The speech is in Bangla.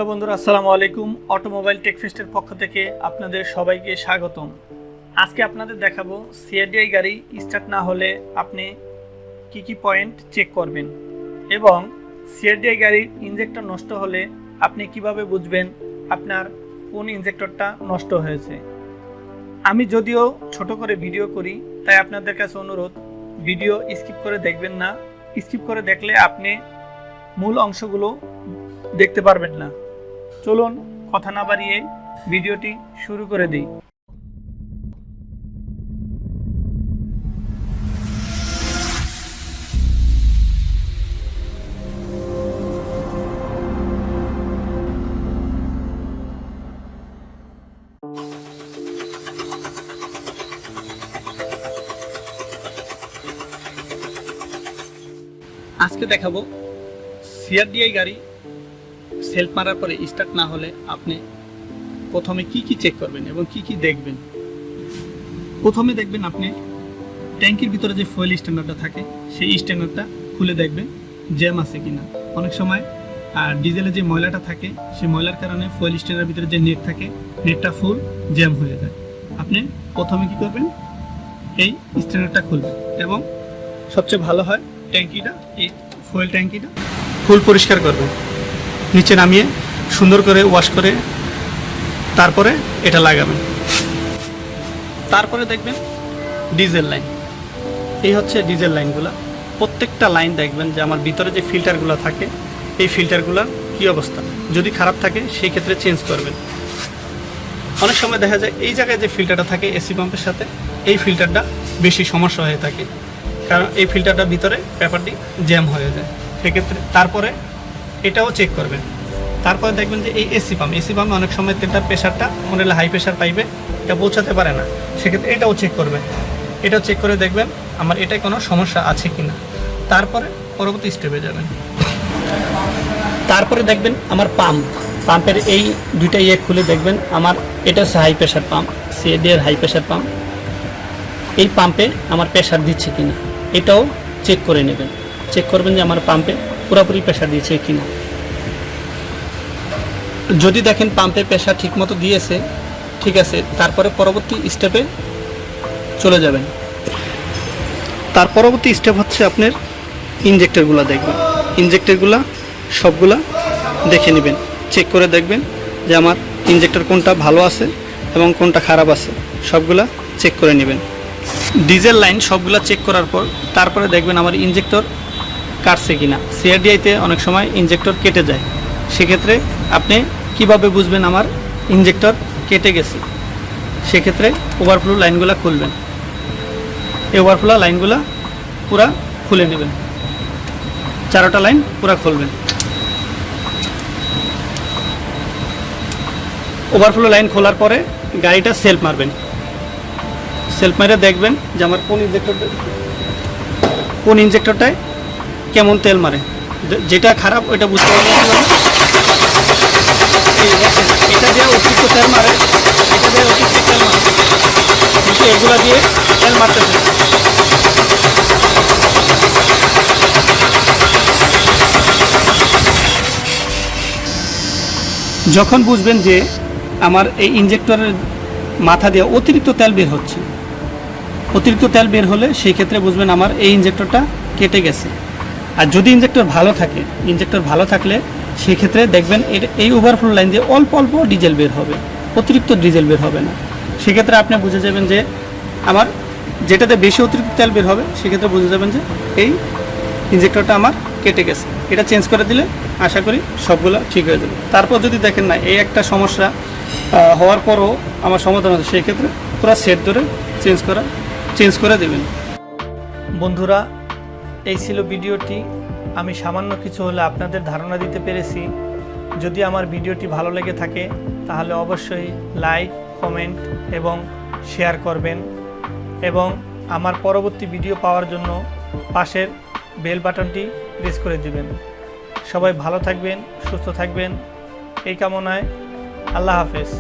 হ্যালো বন্ধুরা, আসসালামু আলাইকুম। অটোমোবাইল টেকফেস্টের পক্ষ থেকে আপনাদের সবাইকে স্বাগতম। আজকে আপনাদের দেখাবো সিআরডিআই গাড়ি স্টার্ট না হলে আপনি কি পয়েন্ট চেক করবেন এবং সিআরডিআই গাড়ির ইঞ্জেক্টর নষ্ট হলে আপনি কিভাবে বুঝবেন আপনার কোন ইঞ্জেক্টরটা নষ্ট হয়েছে। আমি যদিও ছোট করে ভিডিও করি, তাই আপনাদের কাছে অনুরোধ, ভিডিও স্কিপ করে দেখবেন না। স্কিপ করে দেখলে আপনি মূল অংশগুলো দেখতে পারবেন না। চলুন কথা না বাড়িয়ে ভিডিওটি শুরু করে দিই। আজকে দেখাবো সিআরডিআই গাড়ি সেলফ মারার পরে স্টার্ট না হলে আপনি প্রথমে কি চেক করবেন এবং কি দেখবেন। প্রথমে দেখবেন আপনি ট্যাঙ্কির ভিতরে যে ফুয়েল স্ট্যান্ডারটা থাকে সেই স্ট্যান্ডারটা খুলে দেখবেন জ্যাম আছে কিনা। অনেক সময় ডিজেলের যে ময়লাটা থাকে সেই ময়লার কারণে ফুয়েল স্ট্যান্ডারের ভিতরে যে নেট থাকে, নেটটা ফুল জ্যাম হয়ে যায়। আপনি প্রথমে কি করবেন, এই স্ট্যান্ডারটা খুলবেন এবং সবচেয়ে ভালো হয় ট্যাঙ্কিটা, এই ফুয়েল ট্যাঙ্কিটা ফুল পরিষ্কার করবেন, নিচে নামিয়ে সুন্দর করে ওয়াশ করে তারপরে এটা লাগাবেন। তারপরে দেখবেন ডিজেল লাইন, এই হচ্ছে ডিজেল লাইনগুলো। প্রত্যেকটা লাইন দেখবেন যে আমার ভিতরে যে ফিল্টারগুলো থাকে এই ফিল্টারগুলোর কী অবস্থা। যদি খারাপ থাকে সেই ক্ষেত্রে চেঞ্জ করবেন। অনেক সময় দেখা যায় এই জায়গায় যে ফিল্টারটা থাকে এসি পাম্পের সাথে, এই ফিল্টারটা বেশি সমস্যা হয়ে থাকে, কারণ এই ফিল্টারটার ভিতরে পেপারটি জ্যাম হয়ে যায়। সেক্ষেত্রে তারপরে এটাও চেক করবেন। তারপরে দেখবেন যে এই এসি পাম্পে অনেক সময় তেলটার প্রেশারটা মনে হলে হাই প্রেশার পাইবে, এটা পৌঁছাতে পারে না। সেক্ষেত্রে এটাও চেক করবেন। এটাও চেক করে দেখবেন আমার এটাই কোনো সমস্যা আছে কি না। তারপরে পরবর্তী স্টেপে যাবেন। তারপরে দেখবেন আমার পাম্পের এই দুইটা খুলে দেখবেন আমার এটা হচ্ছে high pressure pump, CRDI high pressure pump. এই পাম্পে আমার প্রেশার দিচ্ছে কিনা এটাও চেক করে নেবেন। চেক করবেন যে আমার পাম্পে পুরোপুরি প্রেশার দিয়েছে কিনা। যদি দেখেন পাম্পের প্রেশার ঠিকমতো দিয়েছে, ঠিক আছে, তারপরে পরবর্তী স্টেপে চলে যাবেন। তার পরবর্তী স্টেপ হচ্ছে আপনার ইঞ্জেক্টরগুলো দেখবেন। ইঞ্জেক্টরগুলো সবগুলা দেখে নেবেন, চেক করে দেখবেন যে আমার ইঞ্জেক্টর কোনটা ভালো আছে এবং কোনটা খারাপ আছে, সবগুলা চেক করে নেবেন। ডিজেল লাইন সবগুলা চেক করার পর তারপরে দেখবেন আমার ইঞ্জেক্টর কাটছে কিনা। সিআরডিআইতে অনেক সময় ইঞ্জেক্টর কেটে যায়, সেক্ষেত্রে আপনি কিভাবে বুঝবেন আমার ইঞ্জেক্টর কেটে গেছে। সেক্ষেত্রে ওভারফ্লো লাইনগুলো খুলবেন। এই ওভারফ্লো লাইনগুলো পুরা খুলে নেবেন, চারোটা লাইন পুরা খুলবেন। ওভারফ্লো লাইন খোলার পরে গাড়িটা সেলফ মারবেন। সেলফ মেরে দেখবেন যে আমার কোন ইঞ্জেক্টরটায় কেমন তেল মারে। যেটা খারাপ ওইটা বুঝতে পারবেন। এটা দিয়ে অতিরিক্ত তেল মারে, এটা দিয়ে অতিরিক্ত তেল মারে, কিন্তু এগুলো দিয়ে তেল মারতেছে। যখন বুঝবেন যে আমার এই ইঞ্জেক্টরের মাথা দিয়ে অতিরিক্ত তেল বের হচ্ছে, অতিরিক্ত তেল বের হলে সেই ক্ষেত্রে বুঝবেন আমার এই ইঞ্জেক্টরটা কেটে গেছে। আর যদি ইঞ্জেক্টর ভালো থাকলে সেই ক্ষেত্রে দেখবেন এই ওভারফ্লো লাইন দিয়ে অল্প অল্প ডিজেল বের হবে, অতিরিক্ত ডিজেল বের হবে না। সেক্ষেত্রে আপনি বুঝে যাবেন যে আমার যেটাতে বেশি অতিরিক্ত তেল বের হবে, সেক্ষেত্রে বুঝে যাবেন যে এই ইঞ্জেক্টরটা আমার কেটে গেছে। এটা চেঞ্জ করে দিলে আশা করি সবগুলো ঠিক হয়ে যাবে। তারপর যদি দেখেন না এই একটা সমস্যা হওয়ার পরও আমার সমাধান আছে, সেই ক্ষেত্রে পুরো সেট ধরে চেঞ্জ করে দেবেন। বন্ধুরা, এই ছিল ভিডিওটি। আমি সামান্য কিছু হলে আপনাদের ধারণা দিতে পেরেছি। যদি আমার ভিডিওটি ভালো লেগে থাকে তাহলে অবশ্যই লাইক, কমেন্ট এবং শেয়ার করবেন এবং আমার পরবর্তী ভিডিও পাওয়ার জন্য পাশের বেল বাটনটি প্রেস করে দিবেন। সবাই ভালো থাকবেন, সুস্থ থাকবেন এই কামনায়। আল্লাহ হাফেজ।